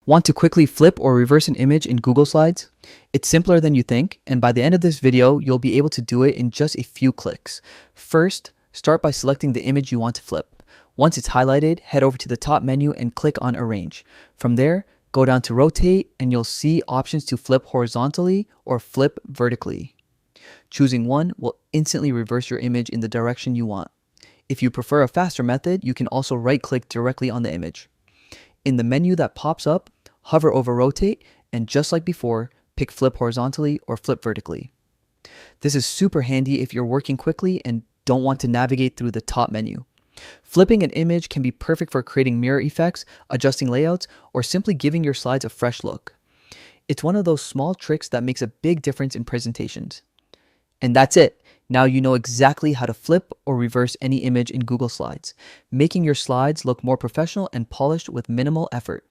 Want to quickly flip or reverse an image in Google Slides? It's simpler than you think, and by the end of this video, you'll be able to do it in just a few clicks. First, start by selecting the image you want to flip. Once it's highlighted, head over to the top menu and click on Arrange. From there, go down to Rotate and you'll see options to flip horizontally or flip vertically. Choosing one will instantly reverse your image in the direction you want. If you prefer a faster method, you can also right-click directly on the image. In the menu that pops up, hover over Rotate, and just like before, pick Flip Horizontally or Flip Vertically. This is super handy if you're working quickly and don't want to navigate through the top menu. Flipping an image can be perfect for creating mirror effects, adjusting layouts, or simply giving your slides a fresh look. It's one of those small tricks that makes a big difference in presentations. And that's it. Now you know exactly how to flip or reverse any image in Google Slides, making your slides look more professional and polished with minimal effort.